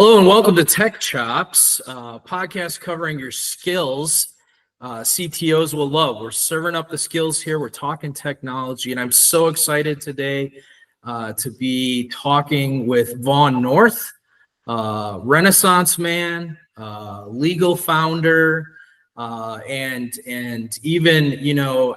Hello and welcome to Tech Chops, podcast covering your skills CTOs will love. We're serving up the skills here. We're talking technology, and I'm so excited today to be talking with Vaughn North, Renaissance man, legal founder, and even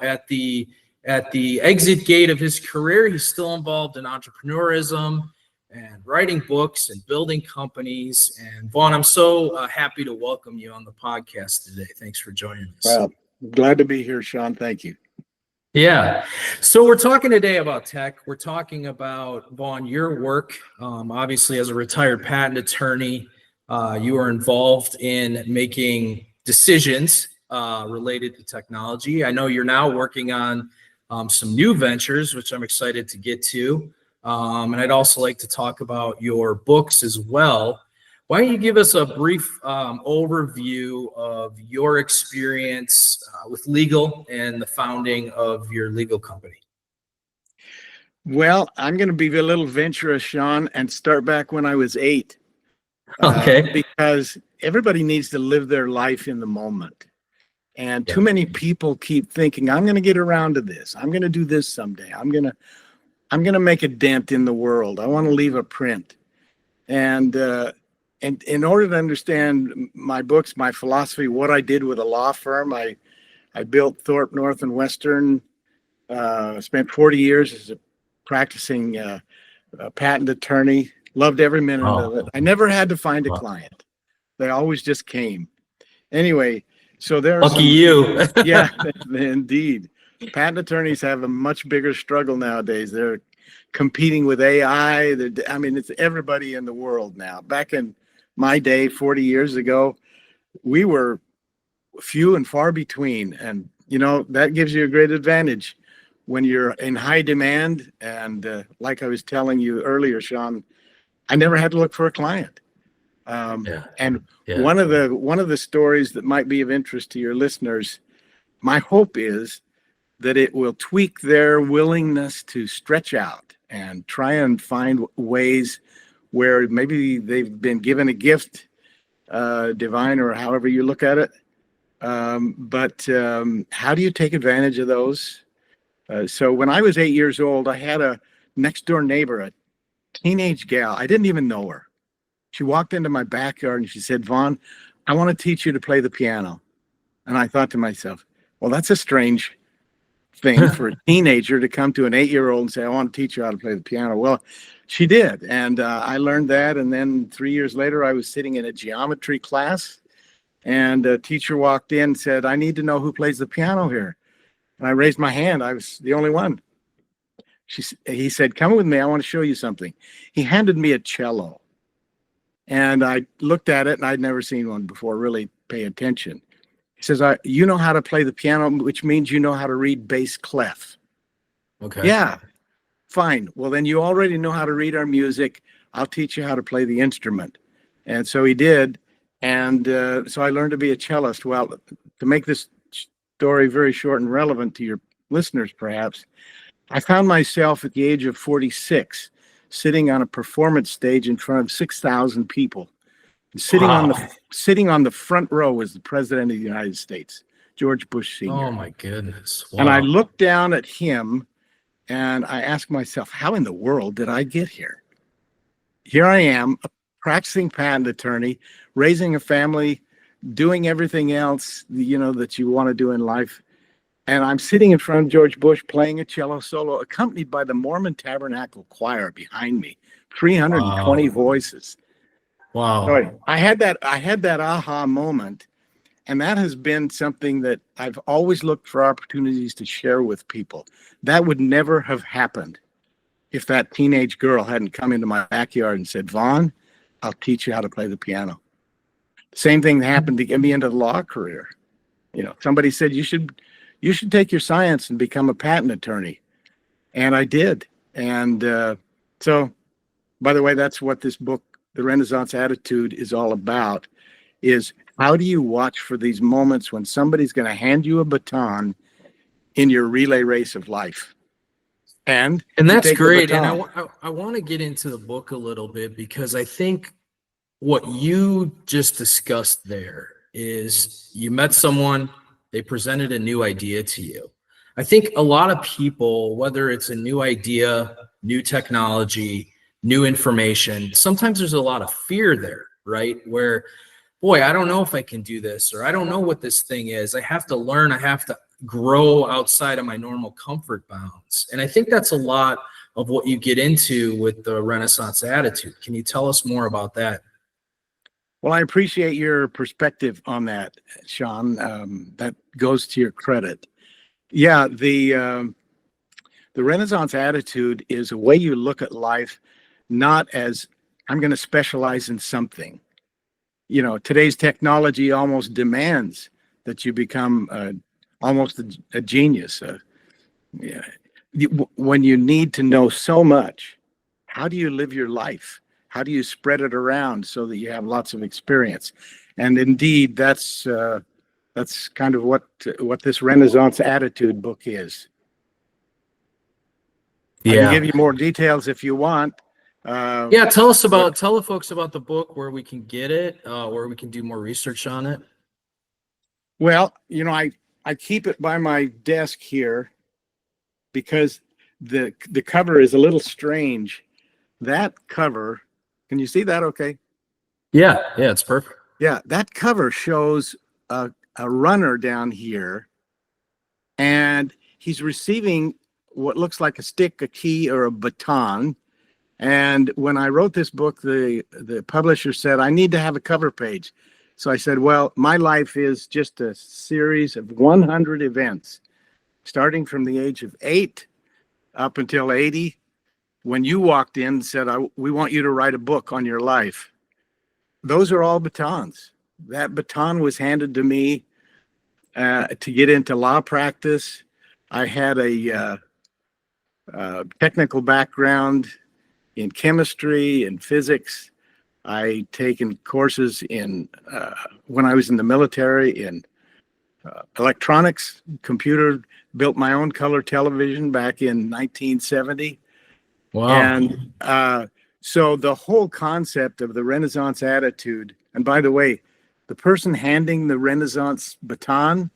at the exit gate of his career, he's still involved in entrepreneurism and writing books and building companies. And Vaughn, I'm so happy to welcome you on the podcast today. Thanks for joining us. Well, glad to be here, Sean. Thank you. Yeah. So we're talking today about tech. We're talking about, Vaughn, your work. Obviously, as a retired patent attorney, you are involved in making decisions related to technology. I know you're now working on some new ventures, which I'm excited to get to. And I'd also like to talk about your books as well. Why don't you give us a brief overview of your experience with legal and the founding of your legal company? Well, I'm going to be a little venturous, Sean, and start back when I was 8. Okay. Because everybody needs to live their life in the moment. And too many people keep thinking, I'm going to get around to this. I'm going to do this someday. I'm going to make a dent in the world. I want to leave a print. And in order to understand my books, my philosophy, what I did with a law firm, I built Thorpe North and Western, spent 40 years as a practicing a patent attorney, loved every minute of it. I never had to find a client. They always just came. Anyway, so there are Lucky you. Yeah, indeed. Patent attorneys have a much bigger struggle nowadays. They're competing with AI. It's everybody in the world now. Back in my day, 40 years ago, we were few and far between. And, that gives you a great advantage when you're in high demand. And like I was telling you earlier, Sean, I never had to look for a client. One of the stories that might be of interest to your listeners, my hope is that it will tweak their willingness to stretch out and try and find ways where maybe they've been given a gift, divine, or however you look at it. But how do you take advantage of those? So when I was 8 years old, I had a next door neighbor, a teenage gal. I didn't even know her. She walked into my backyard and she said, Vaughn, I want to teach you to play the piano. And I thought to myself, well, that's a strange thing for a teenager to come to an 8-year-old and say, I want to teach you how to play the piano. Well, she did. And I learned that. And then 3 years later, I was sitting in a geometry class and a teacher walked in and said, I need to know who plays the piano here. And I raised my hand. I was the only one. He said, come with me. I want to show you something. He handed me a cello. And I looked at it and I'd never seen one before, really pay attention. He says, you know how to play the piano, which means you know how to read bass clef. Okay. Yeah, fine. Well, then you already know how to read our music. I'll teach you how to play the instrument. And so he did. And so I learned to be a cellist. Well, to make this story very short and relevant to your listeners, perhaps, I found myself at the age of 46 sitting on a performance stage in front of 6,000 people. Sitting on the front row was the president of the United States, George Bush Sr. Oh my goodness. Wow. And I looked down at him and I asked myself, how in the world did I get here? Here I am, a practicing patent attorney, raising a family, doing everything else, that you want to do in life. And I'm sitting in front of George Bush playing a cello solo, accompanied by the Mormon Tabernacle Choir behind me, 320 voices. Wow. So I had that aha moment, and that has been something that I've always looked for opportunities to share with people. That would never have happened if that teenage girl hadn't come into my backyard and said, Vaughn, I'll teach you how to play the piano. Same thing happened to get me into the law career. Somebody said you should take your science and become a patent attorney. And I did. And so, by the way, that's what this book, The Renaissance Attitude, is all about, is how do you watch for these moments when somebody's going to hand you a baton in your relay race of life? And that's great. And I want to get into the book a little bit because I think what you just discussed there is you met someone, they presented a new idea to you. I think a lot of people, whether it's a new idea, new technology, new information, sometimes there's a lot of fear there, right? Where, boy, I don't know if I can do this, or I don't know what this thing is. I have to learn, I have to grow outside of my normal comfort bounds. And I think that's a lot of what you get into with the Renaissance attitude. Can you tell us more about that? Well, I appreciate your perspective on that, Sean. That goes to your credit. Yeah, the Renaissance attitude is a way you look at life, not as I'm going to specialize in something. You know, today's technology almost demands that you become almost a genius. Yeah. When you need to know so much, how do you live your life? How do you spread it around so that you have lots of experience? And indeed, that's kind of what this Renaissance attitude book is. I can give you more details if you want. Yeah, tell the folks about the book, where we can get it, where we can do more research on it. Well, you know, I keep it by my desk here because the cover is a little strange. That cover, can you see that okay? Yeah, it's perfect. Yeah, that cover shows a runner down here, and he's receiving what looks like a stick, a key, or a baton. And when I wrote this book, the publisher said, I need to have a cover page. So I said, well, my life is just a series of 100 events, starting from the age of 8 up until 80. When you walked in and said, we want you to write a book on your life. Those are all batons. That baton was handed to me to get into law practice. I had a technical background in chemistry and physics. I taken courses in when I was in the military in electronics, computer, built my own color television back in 1970. Wow. And so the whole concept of the Renaissance attitude, and by the way, the person handing the Renaissance baton,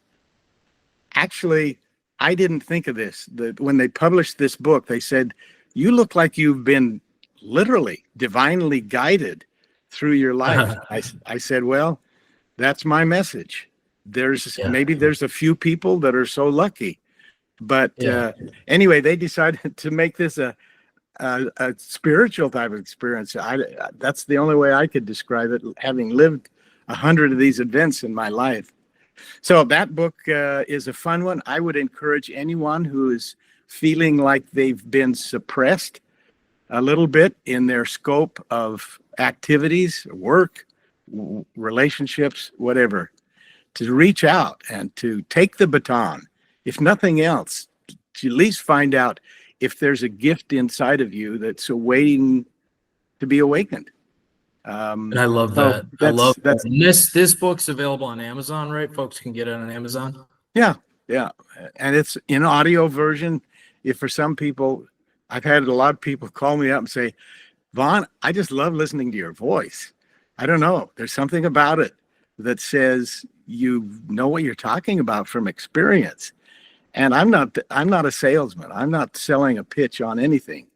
actually, I didn't think of this. That when they published this book, they said, you look like you've been literally divinely guided through your life. I said, well, that's my message. Maybe there's a few people that are so lucky, but anyway, they decided to make this a spiritual type of experience. That's the only way I could describe it, having lived 100 of these events in my life. So that book is a fun one. I would encourage anyone who is feeling like they've been suppressed a little bit in their scope of activities, work, relationships, whatever, to reach out and to take the baton. If nothing else, to at least find out if there's a gift inside of you that's waiting to be awakened. And I love that. I love that. And this book's available on Amazon, right? Folks can get it on Amazon. Yeah. And it's in audio version. If for some people, I've had a lot of people call me up and say, Vaughn, I just love listening to your voice. I don't know. There's something about it that says you know what you're talking about from experience. And I'm not a salesman. I'm not selling a pitch on anything.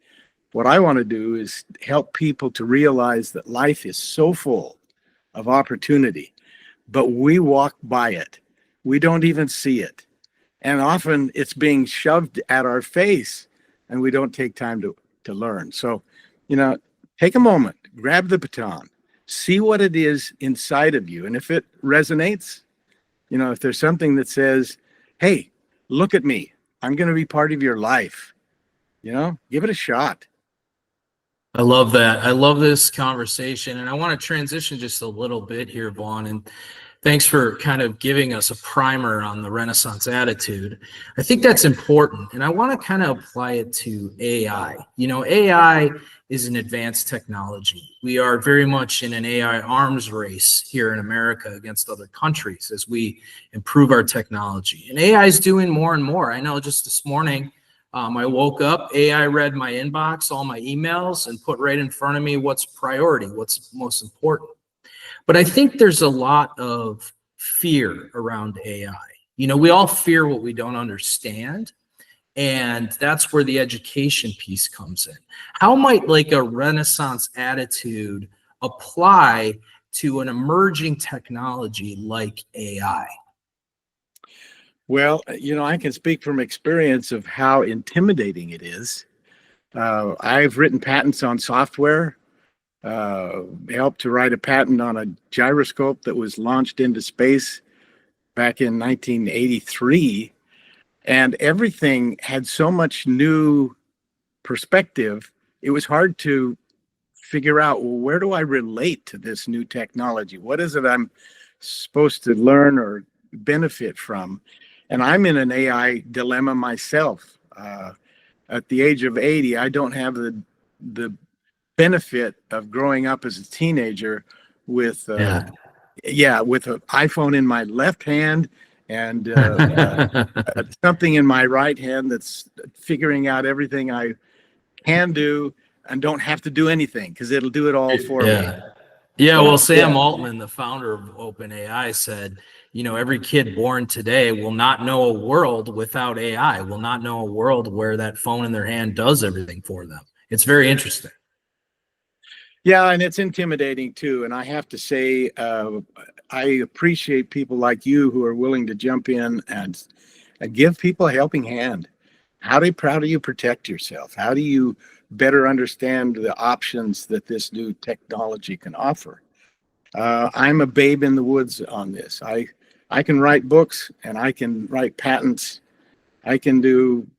What I want to do is help people to realize that life is so full of opportunity, but we walk by it. We don't even see it. And often it's being shoved at our face and we don't take time to learn. So, take a moment, grab the baton, see what it is inside of you. And if it resonates, if there's something that says, hey, look at me, I'm going to be part of your life, give it a shot. I love that. I love this conversation, and I want to transition just a little bit here, Vaughn, and thanks for kind of giving us a primer on the Renaissance attitude. I think that's important, and I want to kind of apply it to AI. AI is an advanced technology. We are very much in an AI arms race here in America against other countries as we improve our technology. And AI is doing more and more. I know just this morning, I woke up, AI read my inbox, all my emails, and put right in front of me what's priority, what's most important. But I think there's a lot of fear around AI. We all fear what we don't understand. And that's where the education piece comes in. How might like a Renaissance attitude apply to an emerging technology like AI? Well, I can speak from experience of how intimidating it is. I've written patents on software, helped to write a patent on a gyroscope that was launched into space back in 1983. And everything had so much new perspective, it was hard to figure out, well, where do I relate to this new technology? What is it I'm supposed to learn or benefit from? And I'm in an AI dilemma myself. At the age of 80, I don't have the benefit of growing up as a teenager with with an iPhone in my left hand and something in my right hand that's figuring out everything I can do and don't have to do anything because it'll do it all for me. Yeah, well, Sam Altman, the founder of OpenAI, said, every kid born today will not know a world without AI, will not know a world where that phone in their hand does everything for them. It's very interesting. Yeah, and it's intimidating too. And I have to say, I appreciate people like you who are willing to jump in and give people a helping hand. How do you protect yourself? How do you better understand the options that this new technology can offer? I'm a babe in the woods on this. I can write books and I can write patents. I can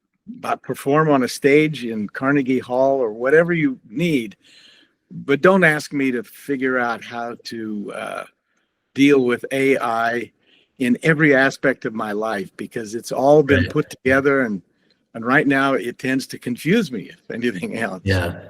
perform on a stage in Carnegie Hall or whatever you need. But don't ask me to figure out how to deal with AI in every aspect of my life because it's all been put together and right now it tends to confuse me if anything else. Yeah.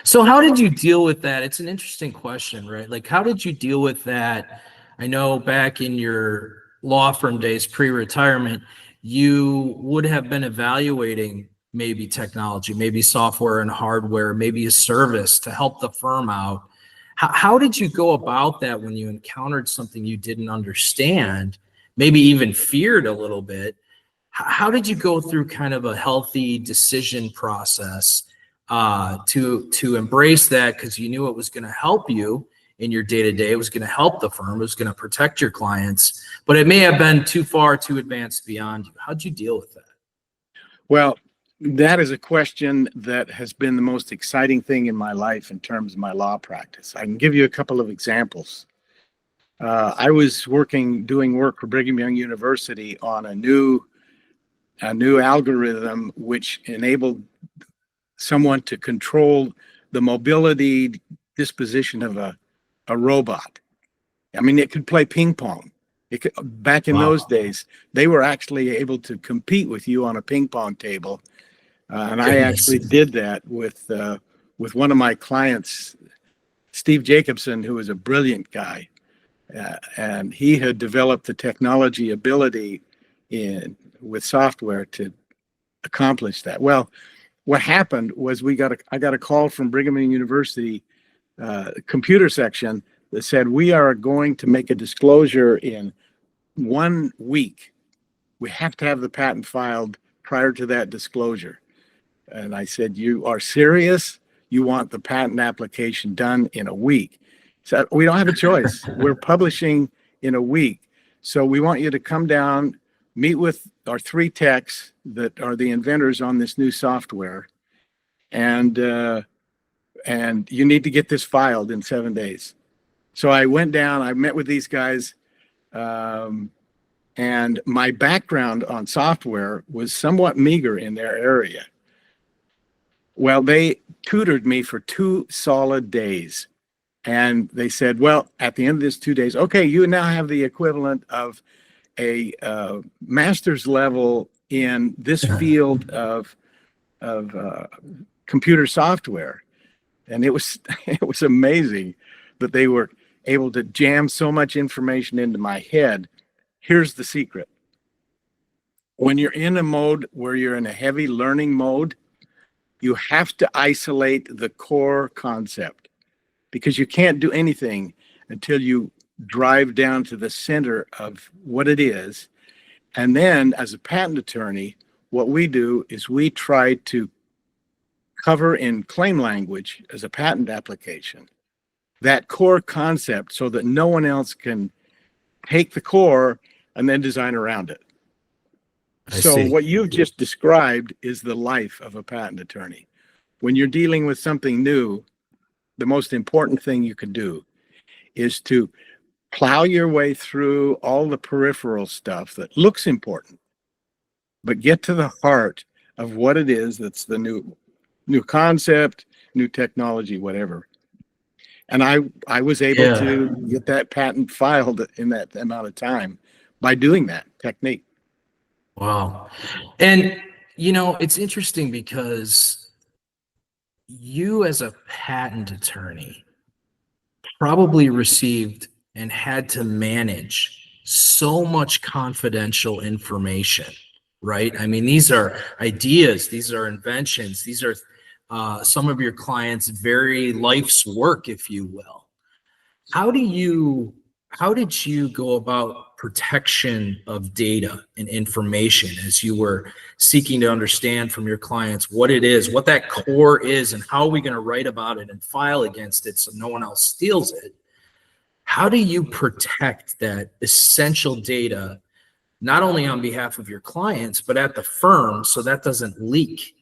So how did you deal with that? It's an interesting question, right? Like, how did you deal with that? I know back in your law firm days, pre-retirement, you would have been evaluating maybe technology, maybe software and hardware, maybe a service to help the firm out. How did you go about that when you encountered something you didn't understand, maybe even feared a little bit? How did you go through kind of a healthy decision process to embrace that because you knew it was going to help you in your day-to-day, it was going to help the firm, it was going to protect your clients, but it may have been too far, too advanced beyond you. How'd you deal with that? Well, that is a question that has been the most exciting thing in my life in terms of my law practice. I can give you a couple of examples. I was doing work for Brigham Young University on a new algorithm which enabled someone to control the mobility disposition of a robot. I mean, it could play ping pong. Back in those days, they were actually able to compete with you on a ping pong table. And I actually did that with one of my clients, Steve Jacobson, who was a brilliant guy. And he had developed the technology ability with software to accomplish that. Well, what happened was I got a call from Brigham Young University computer section that said, we are going to make a disclosure in 1 week. We have to have the patent filed prior to that disclosure. And I said, you are serious? You want the patent application done in a week? So we don't have a choice. We're publishing in a week. So we want you to come down, meet with our 3 techs that are the inventors on this new software. And you need to get this filed in 7 days. So I went down, I met with these guys, and my background on software was somewhat meager in their area. Well, they tutored me for 2 solid days. And they said, well, at the end of this 2 days, okay, you now have the equivalent of a master's level in this field of computer software. And it was amazing that they were able to jam so much information into my head. Here's the secret. When you're in a mode where you're in a heavy learning mode, you have to isolate the core concept because you can't do anything until you drive down to the center of what it is. And then as a patent attorney, what we do is we try to cover in claim language as a patent application that core concept so that no one else can take the core and then design around it. I So see. what you've just described is the life of a patent attorney. When you're dealing with something new, the most important thing you can do is to plow your way through all the peripheral stuff that looks important, but get to the heart of what it is that's the new concept, new technology, whatever. And I was able Yeah. to get that patent filed in that amount of time by doing that technique. Wow. And, it's interesting because you as a patent attorney probably received and had to manage so much confidential information, right? I mean, these are ideas, these are inventions, these are some of your clients' very life's work, if you will. How did you go about protection of data and information as you were seeking to understand from your clients what it is, what that core is, and how are we going to write about it and file against it so no one else steals it? How do you protect that essential data, not only on behalf of your clients, but at the firm so that doesn't leak?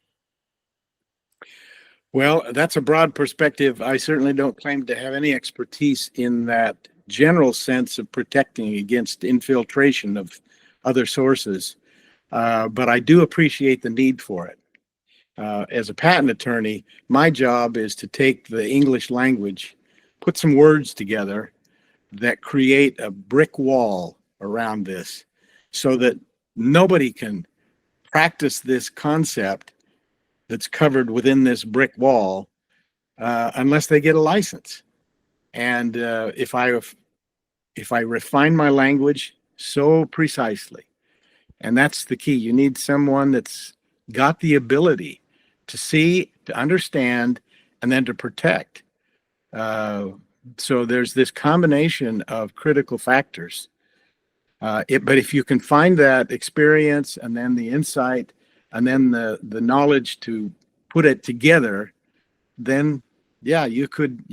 Well, that's a broad perspective. I certainly don't claim to have any expertise in that general sense of protecting against infiltration of other sources, but I do appreciate the need for it. As a patent attorney, my job is to take the English language, put some words together that create a brick wall around this so that nobody can practice this concept that's covered within this brick wall unless they get a license. And if I refine my language so precisely, and that's the key, you need someone that's got the ability to see, to understand, and then to protect. So there's this combination of critical factors. But if you can find that experience and then the insight and then the knowledge to put it together, then yeah, you could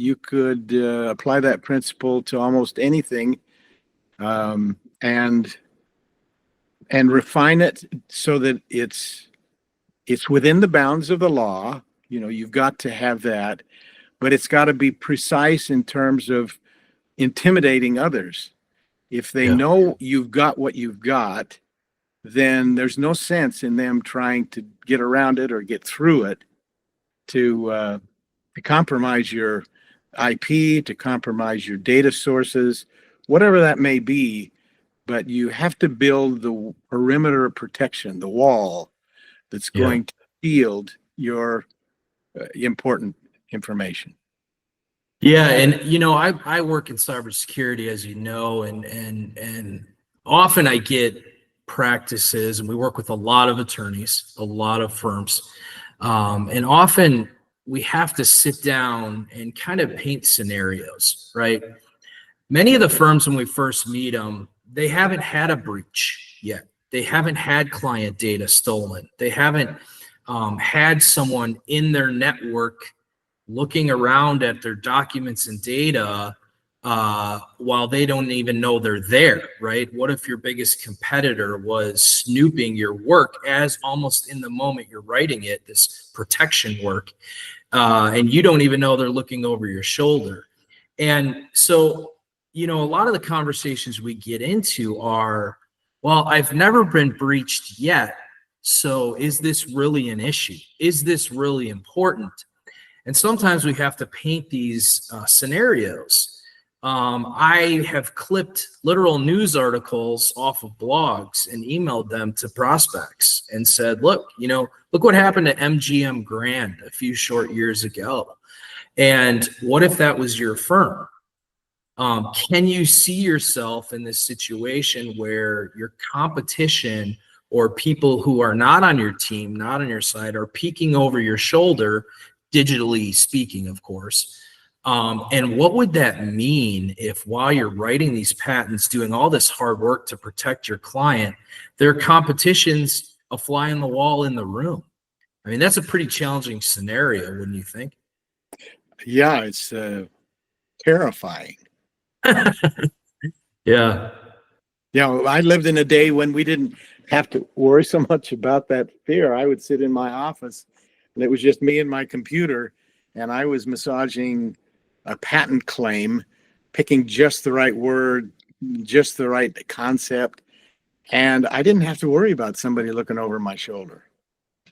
apply that principle to almost anything, and refine it so that it's within the bounds of the law. You've got to have that, but it's got to be precise in terms of intimidating others. If they Yeah. know you've got what you've got, then there's no sense in them trying to get around it or get through it to compromise your IP, to compromise your data sources, whatever that may be. But you have to build the perimeter of protection, the wall that's Yeah. going to shield your important information. Yeah, and I work in cybersecurity, as you know, and often I get practices, and we work with a lot of attorneys, a lot of firms, and often we have to sit down and kind of paint scenarios, right? Many of the firms, when we first meet them, they haven't had a breach yet. They haven't had client data stolen. They haven't had someone in their network looking around at their documents and data while they don't even know they're there, right? What if your biggest competitor was snooping your work as almost in the moment you're writing it, this protection work, and you don't even know they're looking over your shoulder? And so, a lot of the conversations we get into are, well, I've never been breached yet. So is this really an issue? Is this really important? And sometimes we have to paint these scenarios. I have clipped literal news articles off of blogs and emailed them to prospects and said, look what happened to MGM Grand a few short years ago. And what if that was your firm? Can you see yourself in this situation where your competition or people who are not on your team, not on your side, are peeking over your shoulder, digitally speaking, of course, And what would that mean if while you're writing these patents, doing all this hard work to protect your client, their competition's a fly on the wall in the room? I mean, that's a pretty challenging scenario, wouldn't you think? Yeah, it's terrifying. Yeah. Yeah, I lived in a day when we didn't have to worry so much about that fear. I would sit in my office and it was just me and my computer, and I was massaging a patent claim, picking just the right word, just the right concept, and I didn't have to worry about somebody looking over my shoulder.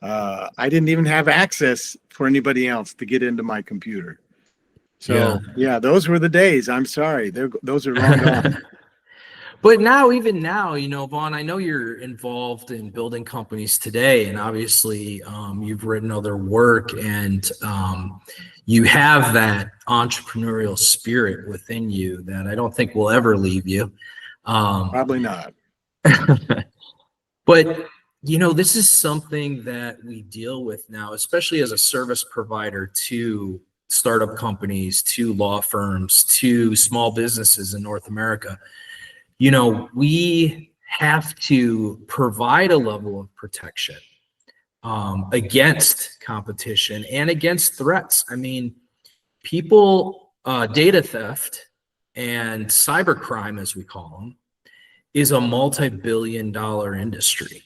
I didn't even have access for anybody else to get into my computer. Yeah. So, yeah, those were the days. I'm sorry. Those are long gone. But now, even now, Vaughn, I know you're involved in building companies today, and obviously you've written other work, and you have that entrepreneurial spirit within you that I don't think will ever leave you. Probably not. But, this is something that we deal with now, especially as a service provider to startup companies, to law firms, to small businesses in North America. We have to provide a level of protection against competition and against threats. I mean, data theft and cybercrime, as we call them, is a multi-billion-dollar industry.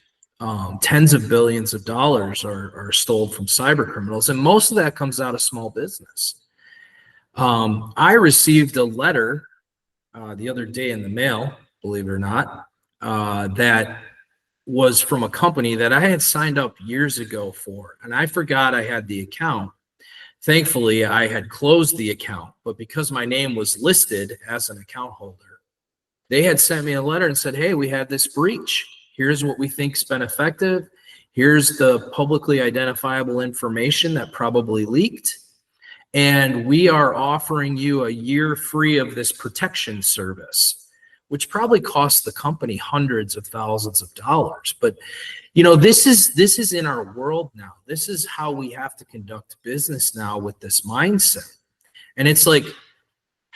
Tens of billions of dollars are stole from cyber criminals, and most of that comes out of small business. I received a letter the other day in the mail, believe it or not, that was from a company that I had signed up years ago for, and I forgot I had the account. Thankfully, I had closed the account, but because my name was listed as an account holder, they had sent me a letter and said, hey, we had this breach. Here's what we think's been effective. Here's the publicly identifiable information that probably leaked. And we are offering you a year free of this protection service, which probably costs the company hundreds of thousands of dollars. But, this is in our world now. This is how we have to conduct business now with this mindset. And it's like,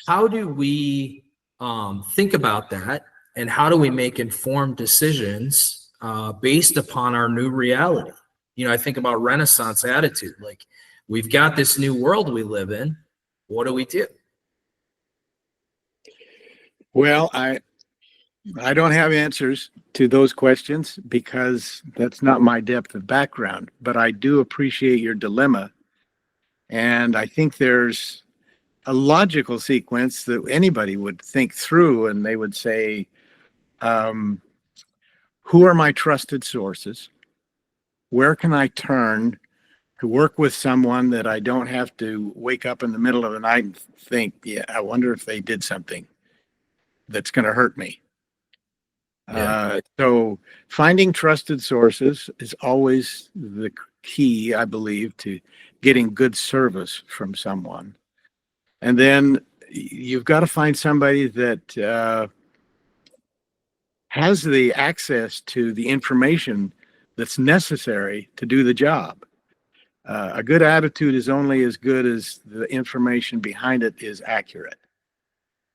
how do we think about that? And how do we make informed decisions based upon our new reality? I think about Renaissance attitude. Like, we've got this new world we live in. What do we do? Well, I don't have answers to those questions because that's not my depth of background, but I do appreciate your dilemma. And I think there's a logical sequence that anybody would think through, and they would say, who are my trusted sources? Where can I turn to work with someone that I don't have to wake up in the middle of the night and think, yeah, I wonder if they did something that's going to hurt me. Yeah. So finding trusted sources is always the key, I believe, to getting good service from someone. And then you've got to find somebody that has the access to the information that's necessary to do the job. A good attitude is only as good as the information behind it is accurate.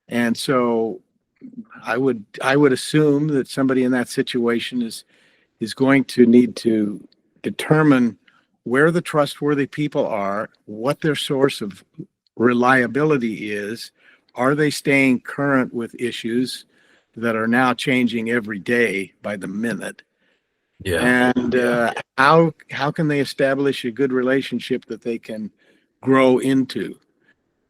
And so I would assume that somebody in that situation is going to need to determine where the trustworthy people are, what their source of reliability is, are they staying current with issues that are now changing every day by the minute, and how can they establish a good relationship that they can grow into?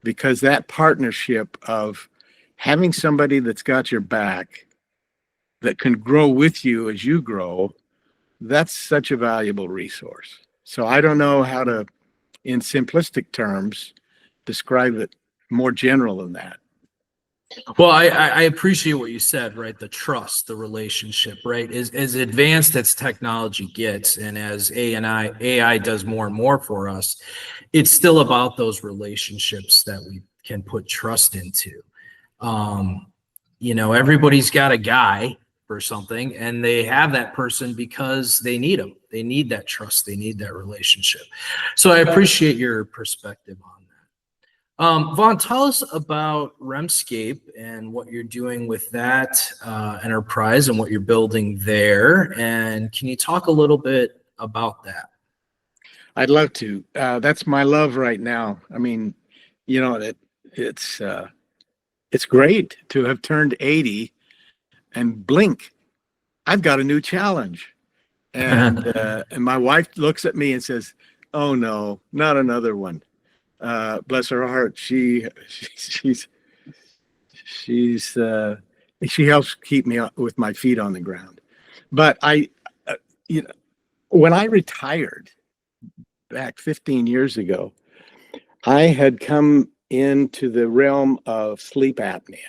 Because that partnership of having somebody that's got your back, that can grow with you as you grow, that's such a valuable resource. So I don't know how to, in simplistic terms, describe it more general than that. Well, I appreciate what you said, right? The trust, the relationship, right? As advanced as technology gets, and as AI does more and more for us, it's still about those relationships that we can put trust into. Everybody's got a guy for something, and they have that person because they need them. They need that trust. They need that relationship. So I appreciate your perspective on that. Vaughn, tell us about Rem-Scape and what you're doing with that enterprise and what you're building there. And can you talk a little bit about that? I'd love to. That's my love right now. I mean, you know, it's great to have turned 80 and blink. I've got a new challenge. And my wife looks at me and says, "Oh no, not another one." Bless her heart. She's she helps keep me with my feet on the ground. But you know, when I retired back 15 years ago, I had come into the realm of sleep apnea.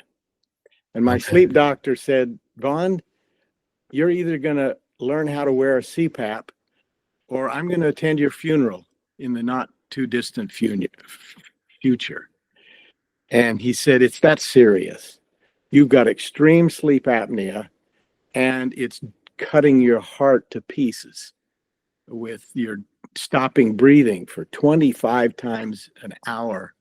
And my sleep doctor said, "Vaughn, you're either going to learn how to wear a CPAP or I'm going to attend your funeral in the not too distant future." And he said, "It's that serious. You've got extreme sleep apnea and it's cutting your heart to pieces with your stopping breathing for 25 times an hour,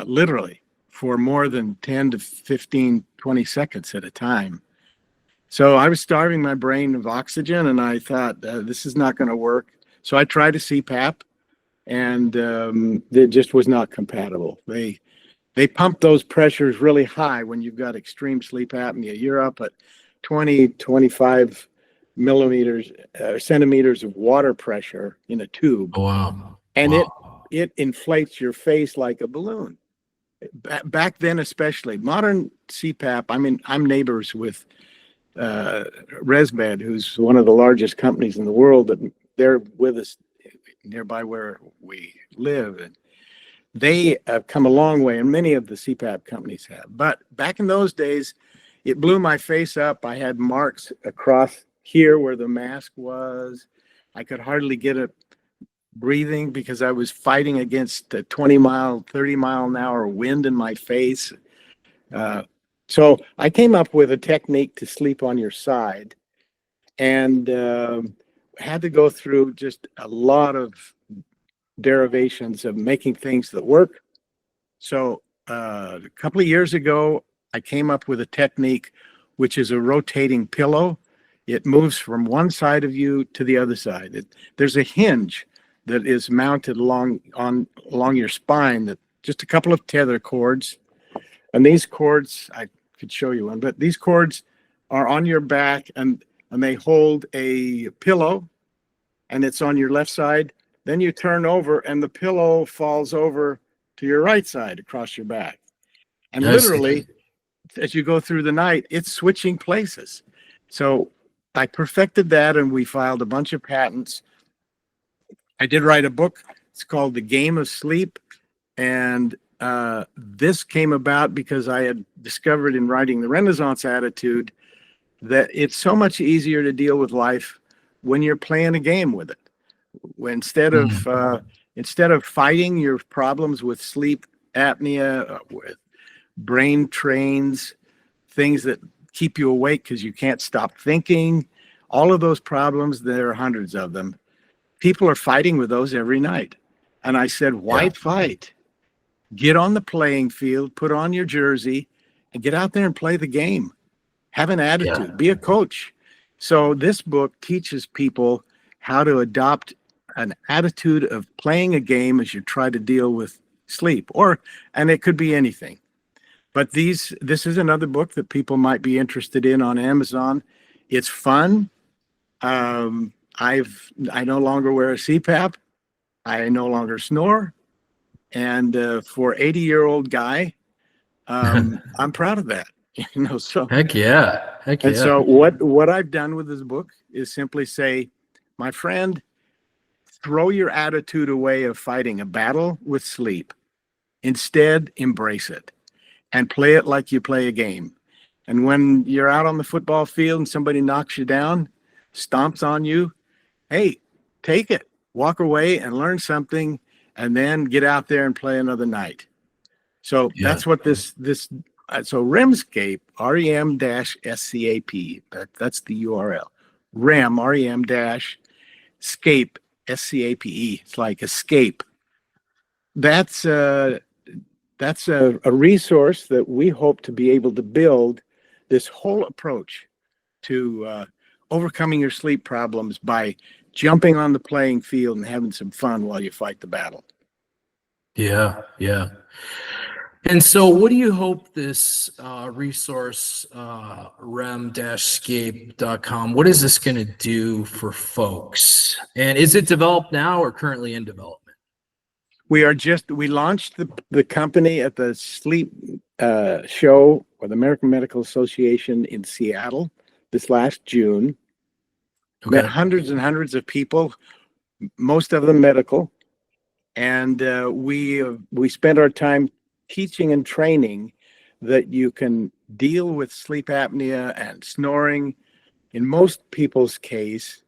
literally for more than 10 to 15, 20 seconds at a time." So I was starving my brain of oxygen and I thought, this is not going to work. So I tried a CPAP and it just was not compatible. They pump those pressures really high when you've got extreme sleep apnea. You're up at 20, 25 millimeters, centimeters of water pressure in a tube. Oh, wow. And Wow. it inflates your face like a balloon. Back then, especially modern CPAP. I mean, I'm neighbors with ResMed, who's one of the largest companies in the world, that they're with us nearby where we live. And they have come a long way, and many of the CPAP companies have. But back in those days, it blew my face up. I had marks across here where the mask was. I could hardly get it breathing because I was fighting against the 20-mile, 30-mile-an-hour wind in my face. So I came up with a technique to sleep on your side and had to go through just a lot of derivations of making things that work. So a couple of years ago, I came up with a technique which is a rotating pillow. It moves from one side of you to the other side. There's a hinge that is mounted along your spine, that just a couple of tether cords. And these cords, I could show you one, but these cords are on your back and they hold a pillow and it's on your left side. Then you turn over and the pillow falls over to your right side across your back. And Yes. literally, as you go through the night, it's switching places. So I perfected that and we filed a bunch of patents. I did write a book. It's called The Game of Sleep. And this came about because I had discovered in writing The Renaissance Attitude that it's so much easier to deal with life when you're playing a game with it. Instead of fighting your problems with sleep apnea, with brain trains, things that keep you awake because you can't stop thinking, all of those problems, there are hundreds of them. People are fighting with those every night. And I said, why fight? Get on the playing field, put on your jersey, and get out there and play the game. Have an attitude, be a coach. So this book teaches people how to adopt an attitude of playing a game as you try to deal with sleep, and it could be anything. But this is another book that people might be interested in on Amazon. It's fun. I no longer wear a CPAP. I no longer snore. And for 80-year-old guy, I'm proud of that. So Heck yeah. Heck yeah. and so what I've done with this book is simply say, my friend, throw your attitude away of fighting a battle with sleep. Instead, embrace it and play it like you play a game. And when you're out on the football field and somebody knocks you down, stomps on you, hey, take it, walk away and learn something, and then get out there and play another night. So that's what so Rem-Scape, REM-SCAP, that's the URL. REM-SCAPE, SCAPE. It's like escape. That's that's a resource that we hope to be able to build this whole approach to overcoming your sleep problems by jumping on the playing field and having some fun while you fight the battle. Yeah, yeah. And so what do you hope this resource, rem-scape.com, what is this going to do for folks? And is it developed now or currently in development? We launched the company at the sleep show or the American Medical Association in Seattle this last June. Okay. Met hundreds and hundreds of people, most of them medical. And we spent our time teaching and training that you can deal with sleep apnea and snoring in most people's case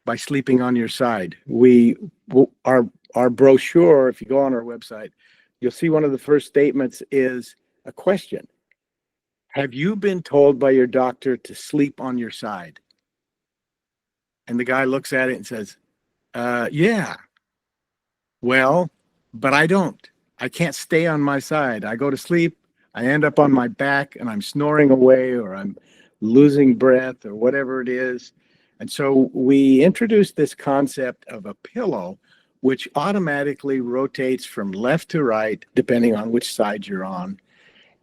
by sleeping on your side. Our brochure, if you go on our website, you'll see one of the first statements is a question. Have you been told by your doctor to sleep on your side? And the guy looks at it and says, yeah. Well, but I don't. I can't stay on my side. I go to sleep, I end up on my back, and I'm snoring away, or I'm losing breath, or whatever it is. And so we introduced this concept of a pillow, which automatically rotates from left to right, depending on which side you're on.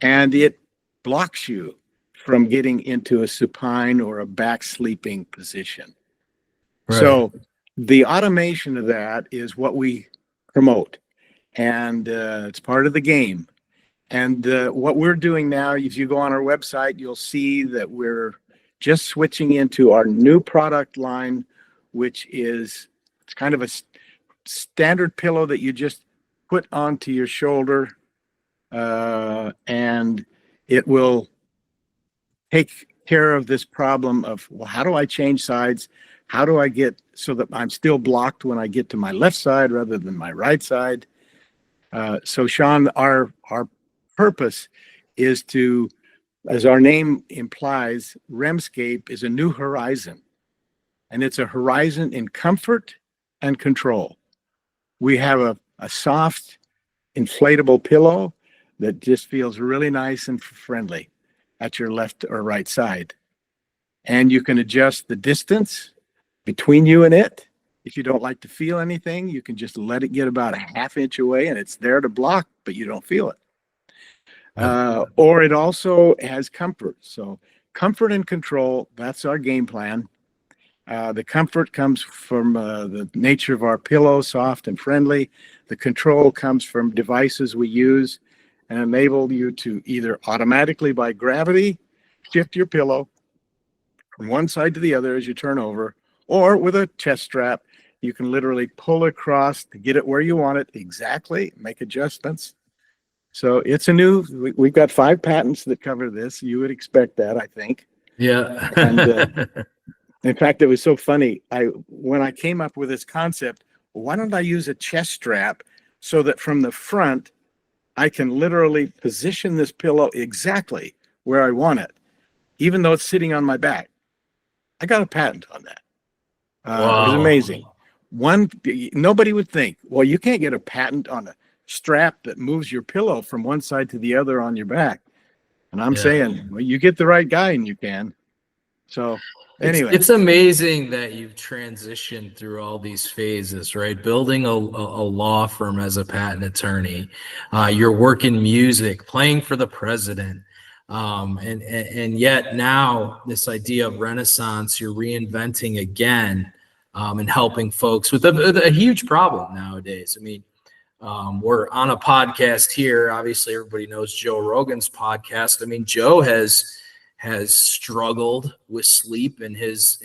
And it blocks you from getting into a supine or a back sleeping position. Right. So the automation of that is what we promote, and it's part of the game. And what we're doing now, if you go on our website, you'll see that we're just switching into our new product line, which is it's kind of a standard pillow that you just put onto your shoulder, and it will take care of this problem of, well, how do I change sides? How do I get so that I'm still blocked when I get to my left side rather than my right side? So Sean, our purpose is to, as our name implies, Rem-Scape is a new horizon, and it's a horizon in comfort and control. We have a soft, inflatable pillow that just feels really nice and friendly at your left or right side. And you can adjust the distance between you and it. If you don't like to feel anything, you can just let it get about a half inch away and it's there to block, but you don't feel it. Or it also has comfort. So comfort and control, that's our game plan. The comfort comes from the nature of our pillow, soft and friendly. The control comes from devices we use and enable you to either automatically by gravity shift your pillow from one side to the other as you turn over, or with a chest strap, you can literally pull across to get it where you want it exactly, make adjustments. So it's we've got 5 patents that cover this. You would expect that, I think. Yeah. And in fact, it was so funny. When I came up with this concept, why don't I use a chest strap so that from the front, I can literally position this pillow exactly where I want it, even though it's sitting on my back. I got a patent on that. Wow. It was amazing. Nobody would think, well, you can't get a patent on a strap that moves your pillow from one side to the other on your back. And I'm saying, well, you get the right guy and you can. So anyway. It's amazing that you've transitioned through all these phases, right? Building a law firm as a patent attorney, you're working music, playing for the president. And yet now this idea of Renaissance, you're reinventing again, and helping folks with a huge problem nowadays. I mean, we're on a podcast here. Obviously, everybody knows Joe Rogan's podcast. I mean, Joe has struggled with sleep in his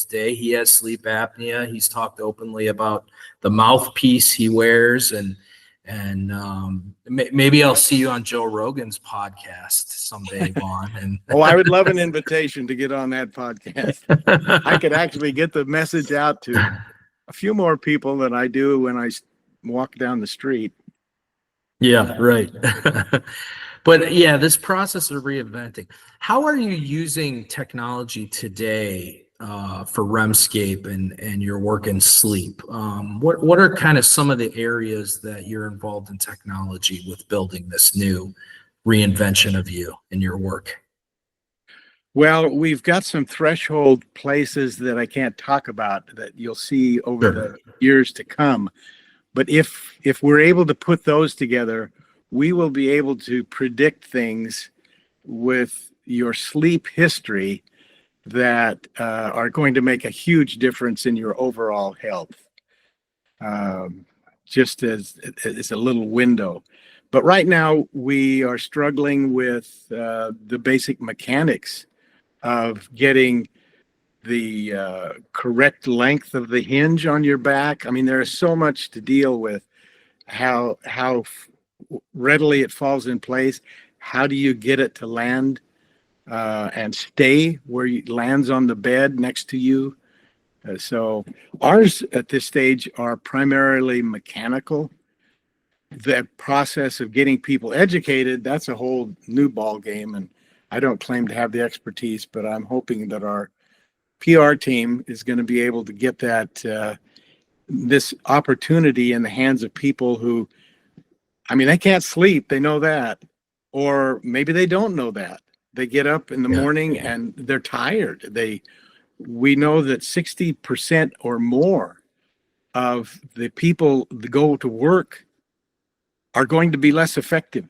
day. He has sleep apnea. He's talked openly about the mouthpiece he wears, and maybe I'll see you on Joe Rogan's podcast someday, Vaughn. And oh, I would love an invitation to get on that podcast. I could actually get the message out to a few more people than I do when I walk down the street. Yeah, right. But yeah, this process of reinventing, how are you using technology today for Rem-Scape and your work in sleep. What are kind of some of the areas that you're involved in technology with building this new reinvention of you in your work? Well, we've got some threshold places that I can't talk about that you'll see over the years to come. But if we're able to put those together, we will be able to predict things with your sleep history that are going to make a huge difference in your overall health. Just as a little window. But right now we are struggling with the basic mechanics of getting the correct length of the hinge on your back. I mean, there is so much to deal with. How readily it falls in place. How do you get it to land and stay where it lands on the bed next to you? So ours at this stage are primarily mechanical. The process of getting people educated, that's a whole new ball game, and I don't claim to have the expertise, but I'm hoping that our PR team is going to be able to get that this opportunity in the hands of people who, I mean, they can't sleep, they know that, or maybe they don't know that. They get up in the morning and they're tired. We know that 60% or more of the people that go to work are going to be less effective.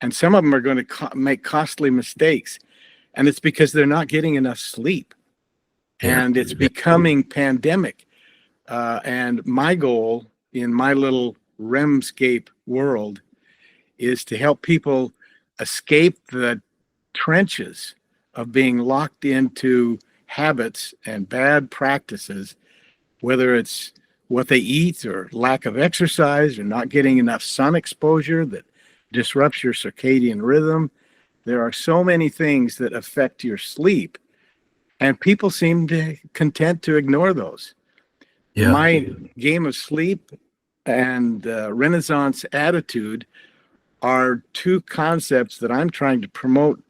And some of them are going to make costly mistakes. And it's because they're not getting enough sleep. And it's becoming pandemic. And my goal in my little Rem-Scape world is to help people escape the trenches of being locked into habits and bad practices, whether it's what they eat or lack of exercise or not getting enough sun exposure that disrupts your circadian rhythm. There are so many things that affect your sleep, and people seem content to ignore those. My game of sleep and Renaissance attitude are two concepts that I'm trying to promote,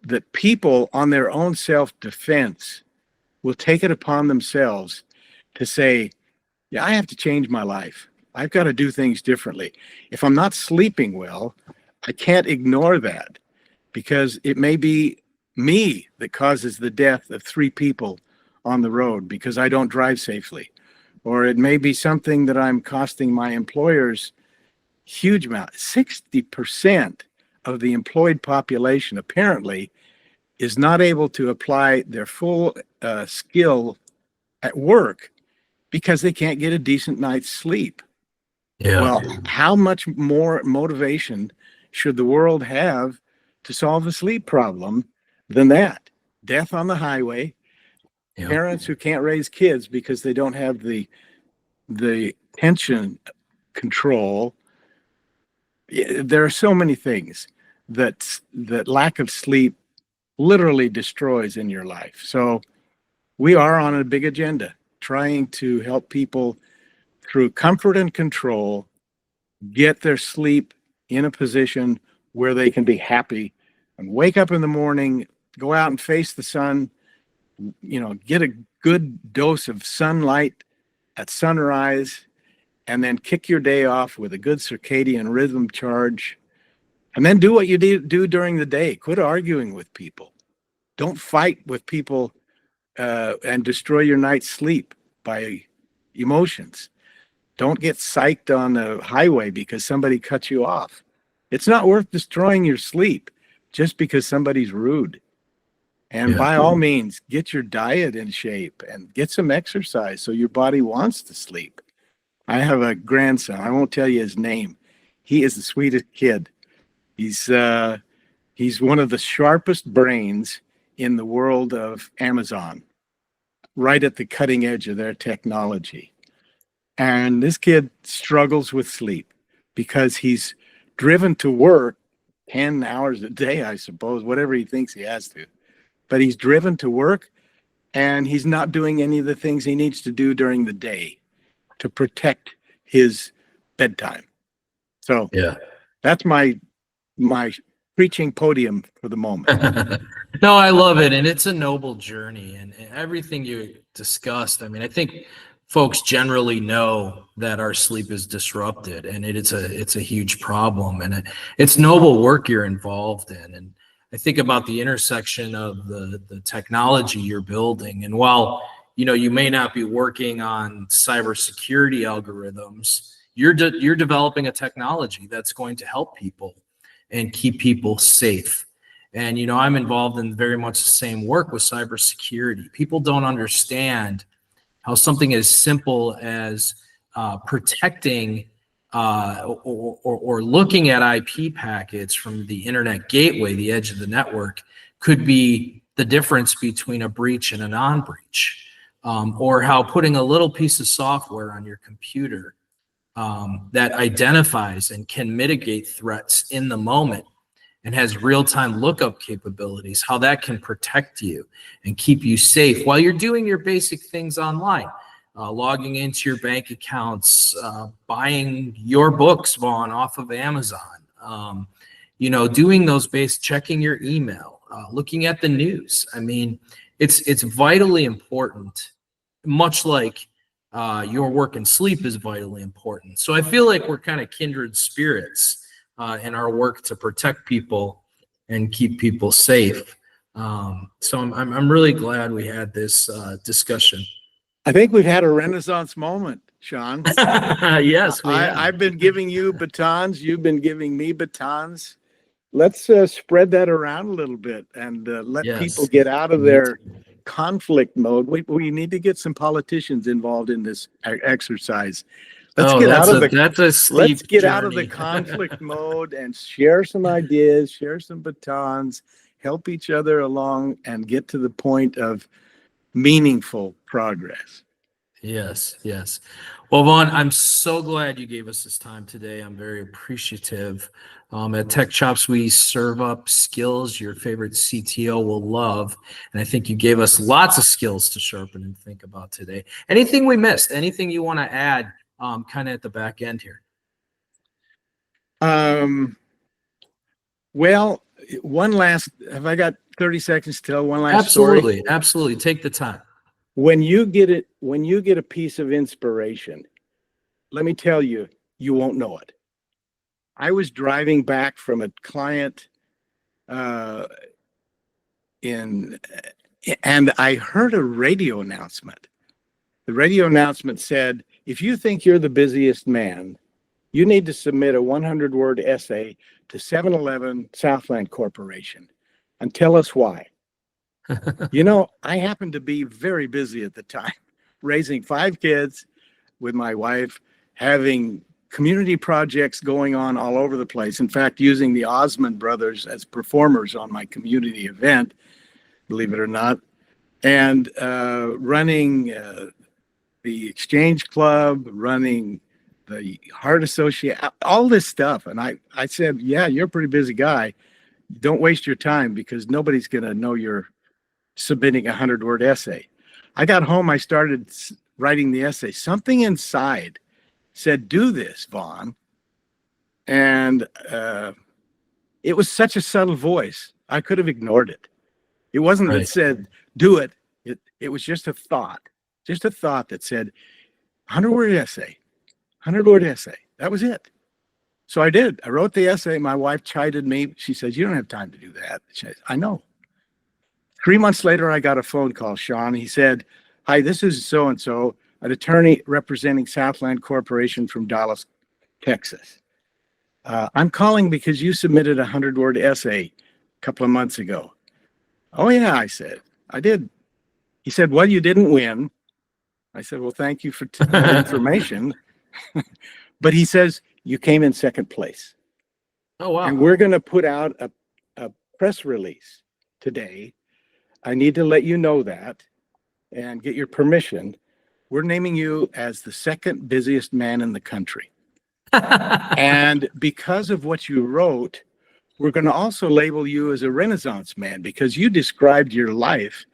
that people on their own self-defense will take it upon themselves to say, yeah, I have to change my life. I've got to do things differently. If I'm not sleeping well, I can't ignore that, because it may be me that causes the death of 3 people on the road because I don't drive safely. Or it may be something that I'm costing my employers huge amount. 60% of the employed population apparently is not able to apply their full skill at work because they can't get a decent night's sleep. Well, how much more motivation should the world have to solve the sleep problem than that? Death on the highway, parents who can't raise kids because they don't have the tension control. There are so many things that lack of sleep literally destroys in your life. So we are on a big agenda, trying to help people through comfort and control get their sleep in a position where they can be happy and wake up in the morning, go out and face the sun, get a good dose of sunlight at sunrise, and then kick your day off with a good circadian rhythm charge, and then do what you do during the day. Quit arguing with people. Don't fight with people and destroy your night's sleep by emotions. Don't get psyched on the highway because somebody cut you off. It's not worth destroying your sleep just because somebody's rude. And by all means, get your diet in shape and get some exercise so your body wants to sleep. I have a grandson. I won't tell you his name. He is the sweetest kid. He's one of the sharpest brains in the world of Amazon, right at the cutting edge of their technology. And this kid struggles with sleep because he's driven to work 10 hours a day, I suppose, whatever he thinks he has to. But he's driven to work and he's not doing any of the things he needs to do during the day to protect his bedtime. So that's my preaching podium for the moment. No, I love it, and it's a noble journey, and everything you discussed. I mean, I think folks generally know that our sleep is disrupted, and it's a huge problem, and it's noble work you're involved in. And I think about the intersection of the technology you're building, and while you may not be working on cybersecurity algorithms, you're developing a technology that's going to help people and keep people safe. And I'm involved in very much the same work with cybersecurity. People don't understand how something as simple as protecting or looking at IP packets from the internet gateway, the edge of the network, could be the difference between a breach and a non-breach, or how putting a little piece of software on your computer that identifies and can mitigate threats in the moment and has real-time lookup capabilities, how that can protect you and keep you safe while you're doing your basic things online, logging into your bank accounts, buying your books, Vaughn, off of Amazon, doing those checking your email, looking at the news. I mean, it's vitally important, much like your work and sleep is vitally important. So I feel like we're kind of kindred spirits in our work to protect people and keep people safe. So I'm really glad we had this discussion. I think we've had a renaissance moment, Sean. Yes, we have. I've been giving you batons. You've been giving me batons. Let's spread that around a little bit and let people get out of their conflict mode. We need to get some politicians involved in this exercise. Let's get out of the conflict mode and share some ideas, share some batons, help each other along, and get to the point of meaningful progress. Yes. Well, Vaughn, I'm so glad you gave us this time today. I'm very appreciative. At Tech Chops, we serve up skills your favorite CTO will love. And I think you gave us lots of skills to sharpen and think about today. Anything we missed? Anything you want to add kind of at the back end here? Well, have I got 30 seconds to tell one last story? Absolutely. Take the time. When you get a piece of inspiration, let me tell you, you won't know it. I was driving back from a client and I heard a radio announcement. The radio announcement said, if you think you're the busiest man, you need to submit a 100-word essay to 7-Eleven Southland Corporation and tell us why. I happened to be very busy at the time, raising 5 kids with my wife, having community projects going on all over the place. In fact, using the Osmond brothers as performers on my community event, believe it or not, and running the Exchange Club, running the Heart Association, all this stuff. And I said, yeah, you're a pretty busy guy. Don't waste your time because nobody's going to know you're submitting a 100-word essay. I got home, I started writing the essay. Something inside said, do this, Vaughn. And it was such a subtle voice. I could have ignored it. It wasn't that it said, do it. It was just a thought that said, 100-word essay, 100-word essay. That was it. So I did. I wrote the essay. My wife chided me. She says, you don't have time to do that. She says, I know. 3 months later, I got a phone call, Sean. He said, hi, this is so-and-so, an attorney representing Southland Corporation from Dallas, Texas. I'm calling because you submitted a 100-word essay a couple of months ago. Oh, yeah, I said, I did. He said, well, you didn't win. I said, well, thank you for that information. But he says, you came in second place. Oh, wow. And we're going to put out a press release today. I need to let you know that and get your permission. We're naming you as the second busiest man in the country. And because of what you wrote, we're going to also label you as a Renaissance man because you described your life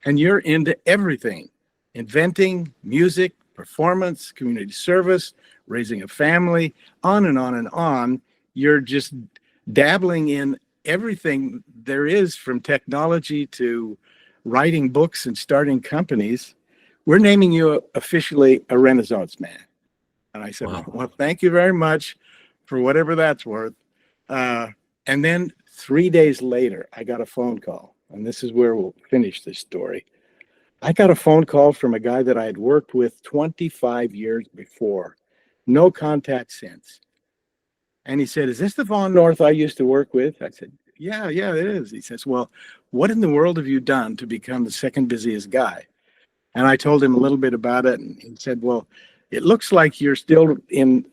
and you're into everything: inventing, music, performance, community service, raising a family, on and on and on. You're just dabbling in everything there is, from technology to writing books and starting companies. We're naming you officially a Renaissance man. And I said, Wow. well, thank you very much for whatever that's worth. And then 3 days later, I got a phone call, and this is where we'll finish this story. I got a phone call from a guy that I had worked with 25 years before, no contact since. And he said, is this the Vaughn North I used to work with? I said, yeah, it is. He says, well, what in the world have you done to become the second busiest guy? And I told him a little bit about it. And he said, well, it looks like you're still in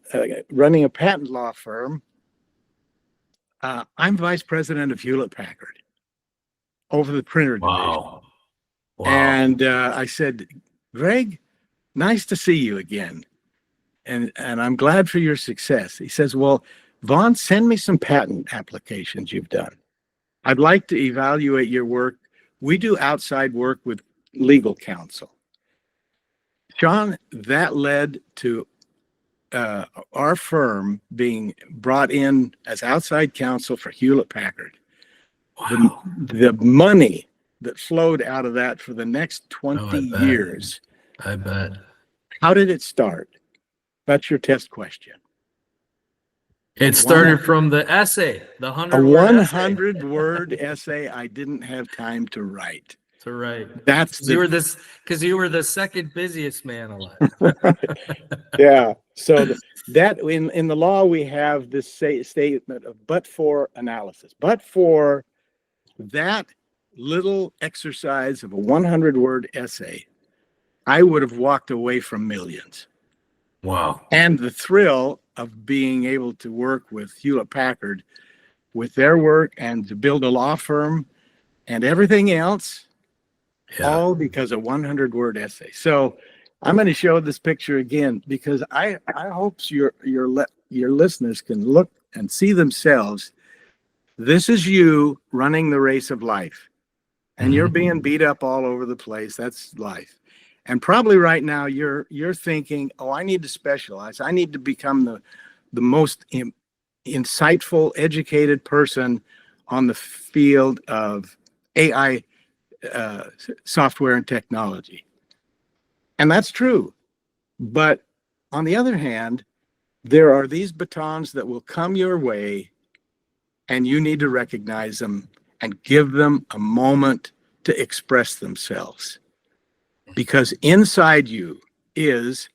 running a patent law firm. I'm vice president of Hewlett Packard over the printer division. Wow. And I said, Greg, nice to see you again. And I'm glad for your success. He says, well, Vaughn, send me some patent applications you've done. I'd like to evaluate your work. We do outside work with legal counsel. Sean, that led to our firm being brought in as outside counsel for Hewlett Packard. Wow. The money that flowed out of that for the next 20 years. I bet. How did it start? That's your test question. It started from the essay, the 100-word essay I didn't have time to write. That's you were the second busiest man alive. Yeah. So that in the law we have this statement of but-for analysis. But for that little exercise of a 100-word essay, I would have walked away from millions. Wow. And the thrill of being able to work with Hewlett Packard with their work and to build a law firm and everything else, all because of 100-word essay. So I'm going to show this picture again because I hope your listeners can look and see themselves. This is you running the race of life, and you're being beat up all over the place. That's life. And probably right now you're thinking, oh, I need to specialize. I need to become the most insightful, educated person on the field of AI software and technology. And that's true. But on the other hand, there are these batons that will come your way, and you need to recognize them and give them a moment to express themselves. Because inside you is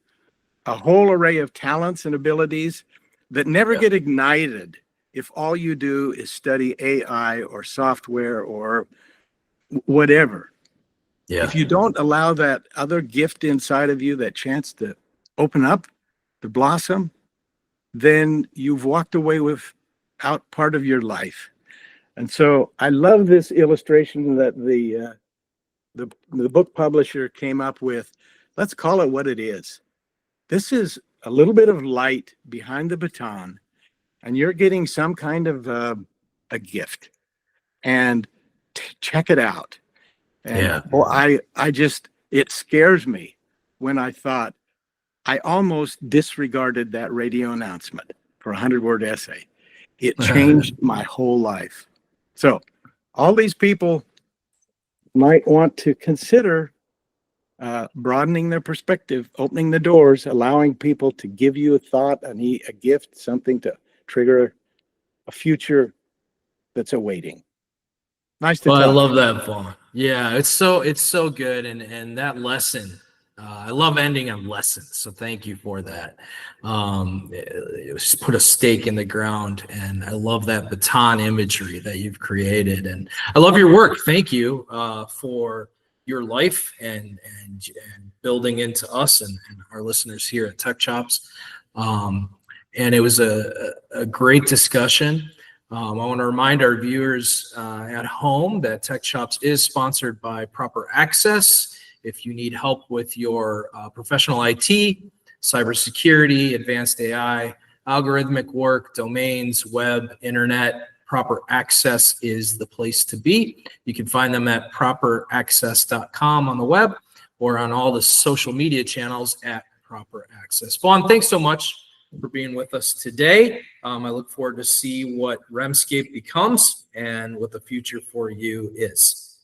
a whole array of talents and abilities that never get ignited if all you do is study AI or software or whatever. Yeah. If you don't allow that other gift inside of you, that chance to open up, to blossom, then you've walked away without part of your life. And so I love this illustration that the book publisher came up with. Let's call it what it is. This is a little bit of light behind the baton, and you're getting some kind of a gift. And check it out. And it scares me when I thought I almost disregarded that radio announcement for a 100-word essay. It changed my whole life. So all these people might want to consider broadening their perspective, opening the doors, allowing people to give you a thought, a gift, something to trigger a future that's awaiting. Nice to talk. I love that, Vaughn. Yeah, it's so good, and that lesson. I love ending on lessons, so thank you for that. Just put a stake in the ground, and I love that baton imagery that you've created, and I love your work. Thank you for your life and building into us and our listeners here at Tech Chops. And it was a great discussion. I want to remind our viewers at home that Tech Chops is sponsored by Proper Access. If you need help with your professional IT, cybersecurity, advanced AI, algorithmic work, domains, web, internet, Proper Access is the place to be. You can find them at ChoppsTech.com on the web or on all the social media channels at Proper Access. Vaughn, thanks so much for being with us today. I look forward to see what Rem-Scape becomes and what the future for you is.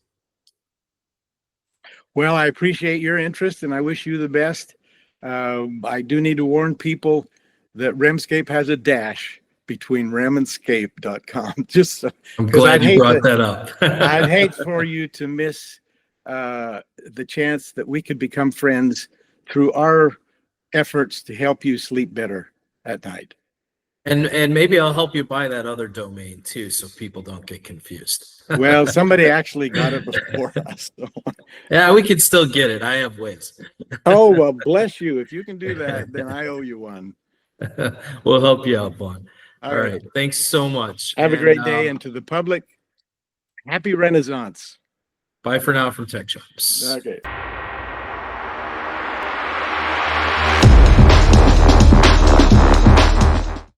Well, I appreciate your interest and I wish you the best. I do need to warn people that Rem-Scape has a dash between Rem-Scape.com. Just I'm 'cause glad I'd you hate brought to- that up. I'd hate for you to miss the chance that we could become friends through our efforts to help you sleep better at night. And maybe I'll help you buy that other domain too, so people don't get confused. Well, somebody actually got it before us. So. Yeah, we can still get it. I have ways. Oh, well, bless you. If you can do that, then I owe you one. We'll help you out, Vaughn. All All right. right. Thanks so much. Have a And, great day. And to the public, happy Renaissance. bye for now from Tech Chops. Okay.